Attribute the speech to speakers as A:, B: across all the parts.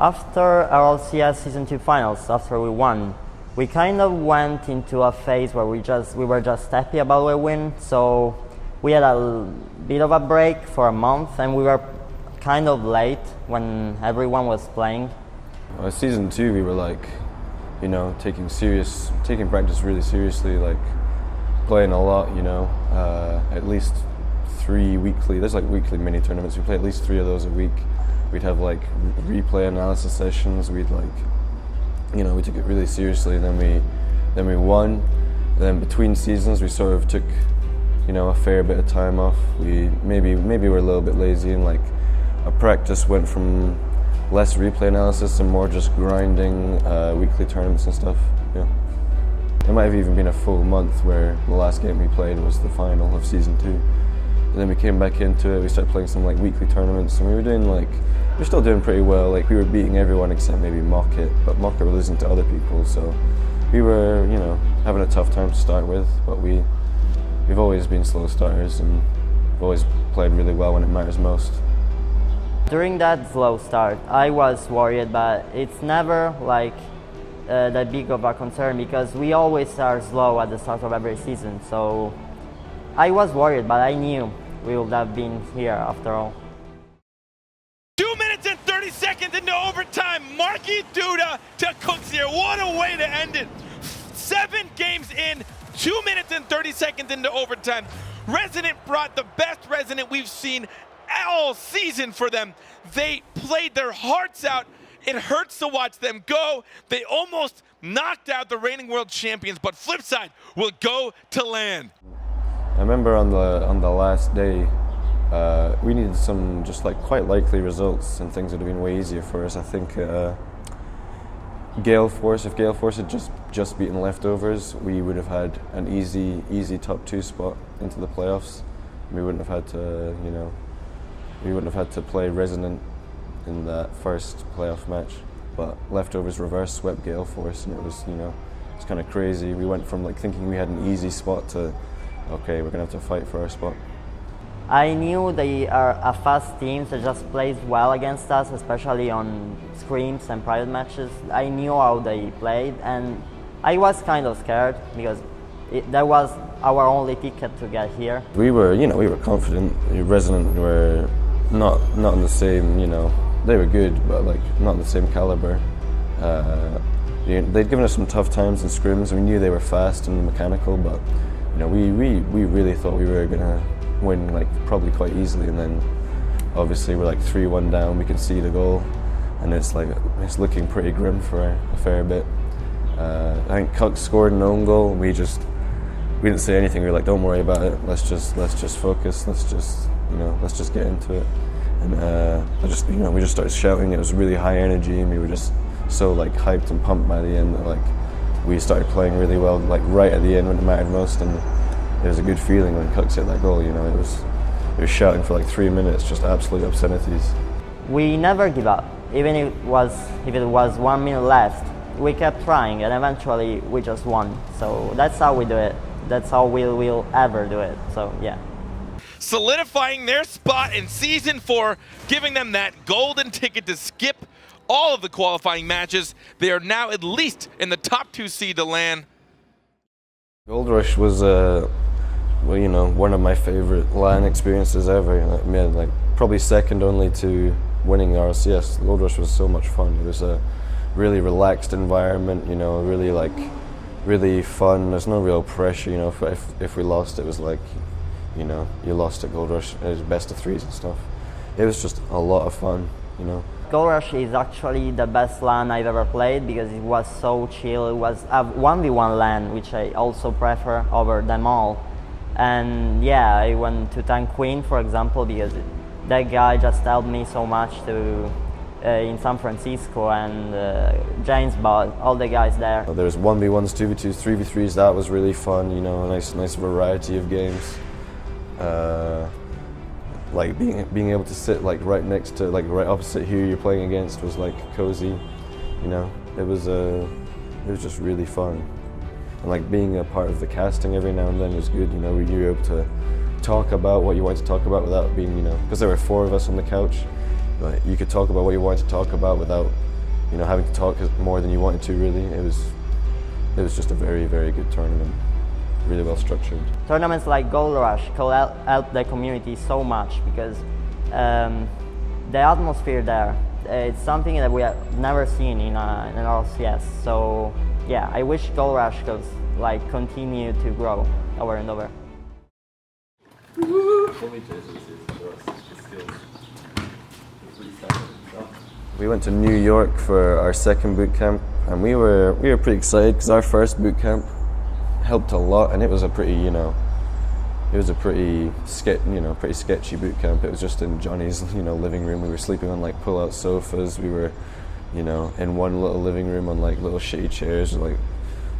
A: After RLCS Season 2 finals, after we won, we kind of went into a phase where we were just happy about a win. So we had a bit of a break for a month, and we were kind of late when everyone was playing.
B: Season 2, we were like, you know, taking practice really seriously, like playing a lot, you know, at least 3 weekly. There's like weekly mini tournaments. We play at least 3 of those a week. We'd have like replay analysis sessions. We'd like, you know, we took it really seriously, and then we won. And then between seasons, we sort of took, you know, a fair bit of time off. We maybe we're a little bit lazy, and like our practice went from less replay analysis and more just grinding weekly tournaments and stuff. Yeah, it might have even been a full month where the last game we played was the final of Season 2. And then we came back into it. We started playing some like weekly tournaments, and we were still doing pretty well. Like we were beating everyone except maybe Mocket, but Mocket were losing to other people. So we were, you know, having a tough time to start with. But we've always been slow starters, and we've always played really well when it matters most.
A: During that slow start, I was worried, but it's never like that big of a concern because we always are slow at the start of every season. So I was worried, but I knew we would have been here after all.
C: 2 minutes and 30 seconds into overtime. Marky Duda to Cooks here. What a way to end it. 7 games in, 2 minutes and 30 seconds into overtime. Resident brought the best Resident we've seen all season for them. They played their hearts out. It hurts to watch them go. They almost knocked out the reigning world champions, but Flipside will go to land.
B: I remember on the last day, we needed some just like quite likely results, and things would have been way easier for us. I think Gale Force, if Gale Force had just beaten Leftovers, we would have had an easy top 2 spot into the playoffs. We wouldn't have had to, you know, play Resonant in that first playoff match. But Leftovers reverse swept Gale Force, and it was, you know, it's kind of crazy. We went from like thinking we had an easy spot to, okay, we're gonna have to fight for our spot.
A: I knew they are a fast team that just plays well against us, especially on scrims and private matches. I knew how they played, and I was kind of scared because that was our only ticket to get here.
B: We were confident. Resonant were not in the same, you know, they were good, but like not in the same caliber. They'd given us some tough times in scrims. We knew they were fast and mechanical, but you know, we really thought we were gonna win like probably quite easily, and then obviously we're like 3-1 down. We concede a goal, and it's looking pretty grim for a fair bit. I think Cuck scored an own goal. We didn't say anything. We were like, don't worry about it. Let's just focus. Let's just get into it. And we just started shouting. It was really high energy, and we were just so like hyped and pumped by the end that like we started playing really well, like right at the end when it mattered most. And it was a good feeling when Cuck hit that goal. You know, it was shouting for like 3 minutes, just absolute obscenities.
A: We never give up, even if it was 1 minute left. We kept trying, and eventually we just won. So that's how we do it. That's how we will ever do it. So yeah.
C: Solidifying their spot in Season 4, giving them that golden ticket to skip all of the qualifying matches. They are now at least in the top 2 seed to land.
B: Gold Rush was, one of my favorite LAN experiences ever. I mean, like probably second only to winning RLCS. Gold Rush was so much fun. It was a really relaxed environment, you know, really fun. There's no real pressure, you know. If we lost, it was like, you know, you lost at Gold Rush. It was best of 3s and stuff. It was just a lot of fun, you know.
A: Gold Rush is actually the best LAN I've ever played because it was so chill. It was a 1v1 LAN, which I also prefer over them all. And yeah, I went to Tank Queen, for example, because that guy just helped me so much in San Francisco, and James Ball, all the guys there.
B: There was 1v1s, 2v2s, 3v3s. That was really fun, you know, a nice variety of games. Like being able to sit like right next to, like right opposite who you're playing against was like cozy, you know. It was just really fun, and like being a part of the casting every now and then was good, you know. You were able to talk about what you wanted to talk about without being, you know, because there were 4 of us on the couch. But you could talk about what you wanted to talk about without you know, having to talk more than you wanted to. Really, it was just a very, very good tournament. Really well structured.
A: Tournaments like Gold Rush could help the community so much because the atmosphere there, it's something that we have never seen in an RLCS. So yeah, I wish Gold Rush could like continue to grow over and over.
B: We went to New York for our second boot camp, and we were pretty excited because our first boot camp helped a lot, and it was a pretty, you know, pretty sketchy boot camp. It was just in Johnny's, you know, living room. We were sleeping on like pull-out sofas. We were, you know, in one little living room on like little shitty chairs, like,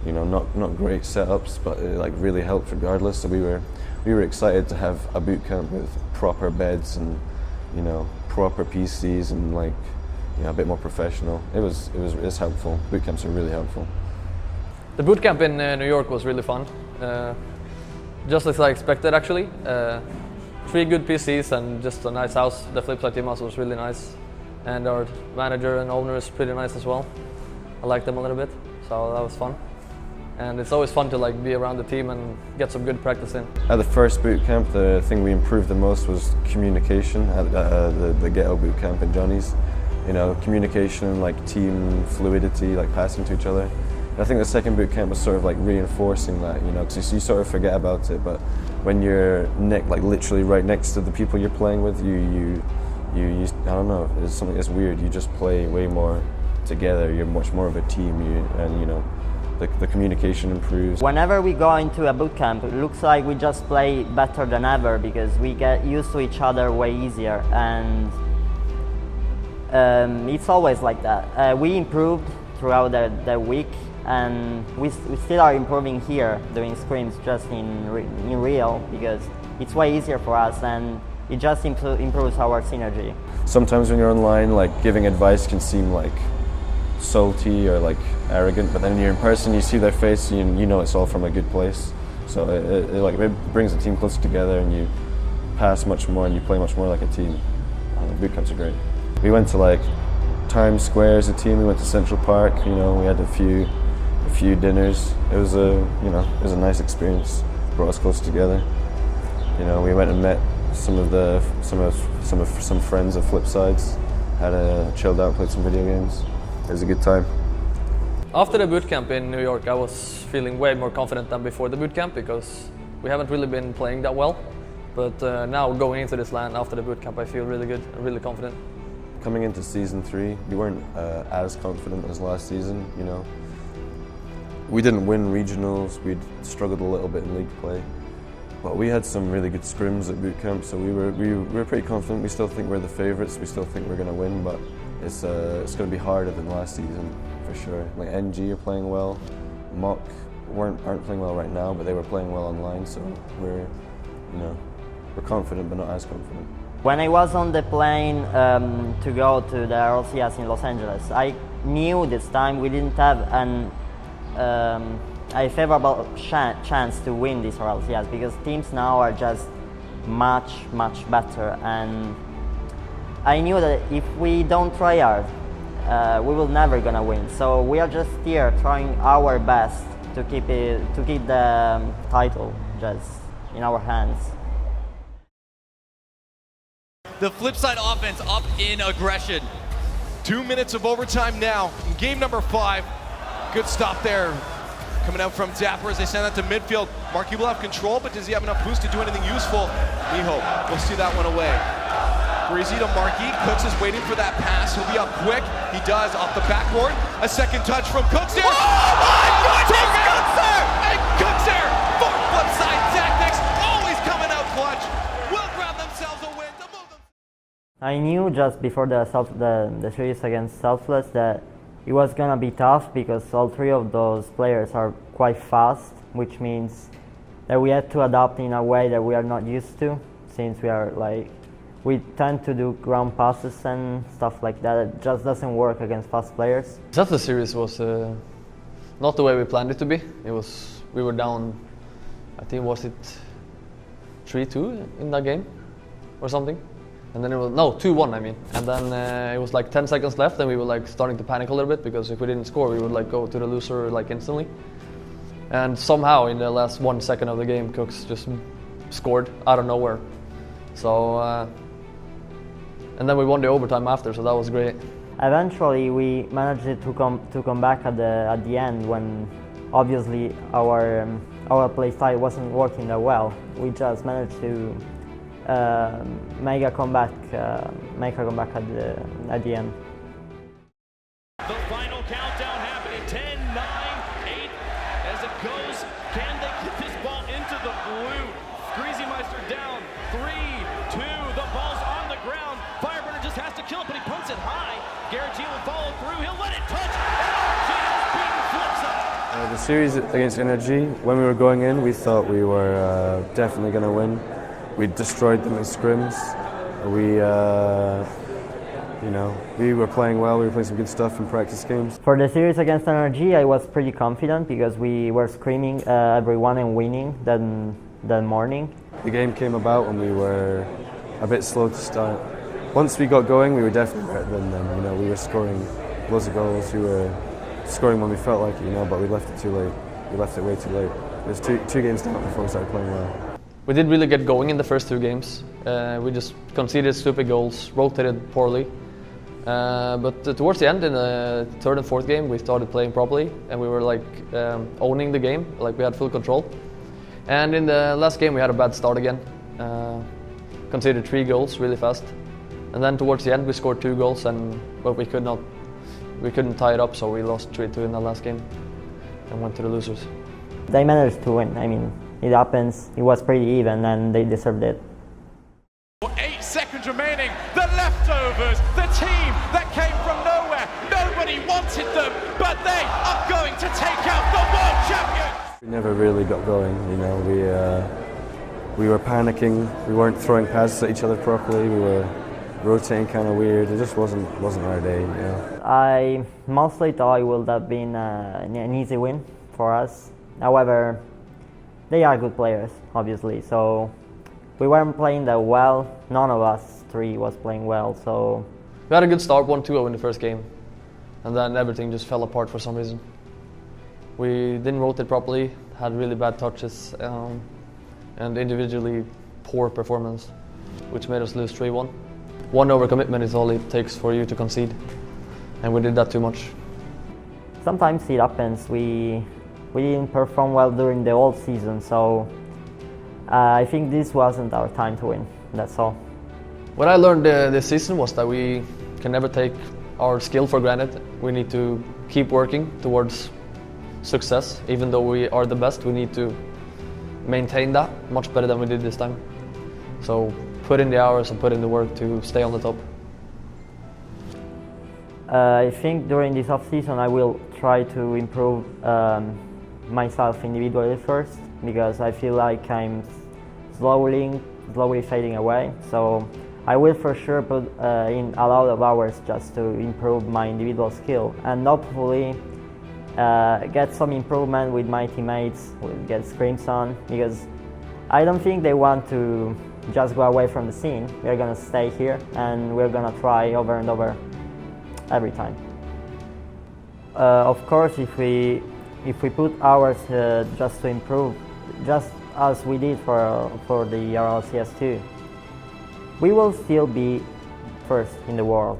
B: you know, not great setups, but it like really helped regardless. So we were excited to have a boot camp with proper beds and, you know, proper PCs and like, you know, a bit more professional. It's helpful. Boot camps are really helpful.
D: The boot camp in New York was really fun. Just as I expected, actually. 3 good PCs and just a nice house. The Flipsid team house was really nice, and our manager and owner is pretty nice as well. I like them a little bit, so that was fun. And it's always fun to like be around the team and get some good practice in.
B: At the first boot camp, the thing we improved the most was communication. At the ghetto boot camp in Johnny's, you know, communication and like team fluidity, like passing to each other. I think the second boot camp was sort of like reinforcing that, you know, because you sort of forget about it, but when you're like literally right next to the people you're playing with, you I don't know, it's something that's weird. You just play way more together. You're much more of a team, and you know, the communication improves.
A: Whenever we go into a boot camp, it looks like we just play better than ever because we get used to each other way easier, and it's always like that. We improved throughout the week. And we still are improving here, doing scrims just in real, because it's way easier for us and it just improves our synergy.
B: Sometimes when you're online, like giving advice can seem like salty or like arrogant, but then when you're in person, you see their face, you know it's all from a good place. So it brings the team closer together, and you pass much more and you play much more like a team. Boot camps are great. We went to like Times Square as a team. We went to Central Park. You know, we had a few dinners. It was a nice experience. Brought us close together. You know, we went and met some friends of Flipsides. Chilled out, played some video games. It was a good time.
D: After the boot camp in New York, I was feeling way more confident than before the boot camp because we haven't really been playing that well. But now going into this LAN after the boot camp, I feel really good and really confident.
B: Coming into season 3, we weren't as confident as last season. You know, we didn't win regionals. We'd struggled a little bit in league play, but we had some really good scrims at boot camp, so we were pretty confident. We still think we're the favourites. We still think we're going to win, but it's going to be harder than last season for sure. Like NG are playing well. Mock aren't playing well right now, but they were playing well online. So we're confident, but not as confident.
A: When I was on the plane to go to the RLCS in Los Angeles, I knew this time we didn't have a favorable chance to win this RLCS because teams now are just much better, and I knew that if we don't try hard, we will never gonna win. So we are just here trying our best to keep the title just in our hands.
E: The Flipside offense up in aggression.
C: 2 minutes of overtime now in game number 5. Good stop there. Coming out from Dapper as they send that to midfield. Marky will have control, but does he have enough boost to do anything useful? Miho will see that one away. Breezy to Marky. Cooks is waiting for that pass. He'll be up quick. He does off the backboard. A second touch from Cooks there.
E: Oh my goodness, Cookser!
C: And Cooks there for Flipside Tactics. Always coming out clutch. Will grab themselves a win to move them.
A: I knew just before the series against Selfless that it was gonna be tough because all 3 of those players are quite fast, which means that we had to adapt in a way that we are not used to, since we tend to do ground passes and stuff like that. It just doesn't work against fast players.
D: Selfless series was not the way we planned it to be. We were down, I think, was it 3-2 in that game or something? And then it was, no, 2-1 I mean. And then it was like 10 seconds left and we were like starting to panic a little bit because if we didn't score we would like go to the loser like instantly. And somehow in the last 1 second of the game Cooks just scored out of nowhere. So, and then we won the overtime after, so that was great.
A: Eventually we managed to come back at the end when obviously our play style wasn't working that well. We just managed to make a comeback at the end.
C: The final countdown happening, 10, 9, 8, as it goes. Can they get this ball into the blue? Greasymeister down, 3, 2, the ball's on the ground. Fireburner just has to kill it, but he punts it high. Garrett G will follow through, he'll let it touch, and RG has beaten Flipsid.
B: The series against Energy, when we were going in, we thought we were definitely going to win. We destroyed them in scrims. We were playing well. We were playing some good stuff in practice games.
A: For the series against Energy, I was pretty confident because we were screaming everyone and winning that morning.
B: The game came about when we were a bit slow to start. Once we got going, we were definitely better than them. We were scoring loads of goals. We were scoring when we felt like it, but we left it too late. We left it way too late. It was two games down before we started playing well.
D: We did really get going in the first 2 games. We just conceded stupid goals, rotated poorly. But towards the end, in the 3rd and 4th game, we started playing properly and we were like owning the game, like we had full control. And in the last game, we had a bad start again. Conceded 3 goals really fast. And then towards the end, we scored 2 goals, but we couldn't tie it up, so we lost 3-2 in the last game and went to the losers.
A: They managed to win. I mean, it happens. It was pretty even, and they deserved it.
C: 8 seconds remaining. The leftovers, the team that came from nowhere. Nobody wanted them, but they are going to take out the world champions.
B: We never really got going. We were panicking. We weren't throwing passes at each other properly. We were rotating kind of weird. It just wasn't our day.
A: I mostly thought it would have been an easy win for us. However, they are good players, obviously, so we weren't playing that well. None of us 3 was playing well, so...
D: We had a good start, 1-2 in the first game, and then everything just fell apart for some reason. We didn't rotate properly, had really bad touches, and individually poor performance, which made us lose 3-1. 1 overcommitment is all it takes for you to concede, and we did that too much.
A: Sometimes it happens. We didn't perform well during the whole season, so I think this wasn't our time to win, that's all.
D: What I learned this season was that we can never take our skill for granted. We need to keep working towards success. Even though we are the best, we need to maintain that much better than we did this time. So put in the hours and put in the work to stay on the top.
A: I think during this off-season I will try to improve myself individually first, because I feel like I'm slowly fading away. So I will for sure put in a lot of hours just to improve my individual skill, and hopefully get some improvement with my teammates, get scrims on, because I don't think they want to just go away from the scene. We're gonna stay here and we're gonna try over and over every time. Of course, if we put hours just to improve, just as we did for the RLCS 2, we will still be first in the world.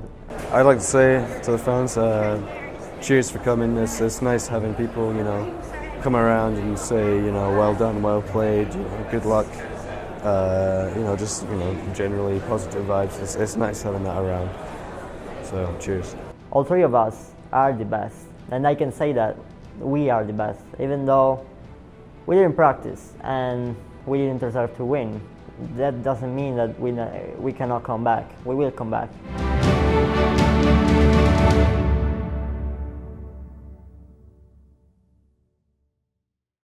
B: I'd like to say to the fans, cheers for coming. It's nice having people, come around and say, well done, well played, good luck. Generally positive vibes. It's nice having that around. So, cheers.
A: All 3 of us are the best, and I can say that we are the best, even though we didn't practice and we didn't deserve to win. That doesn't mean that we cannot come back. We will come back.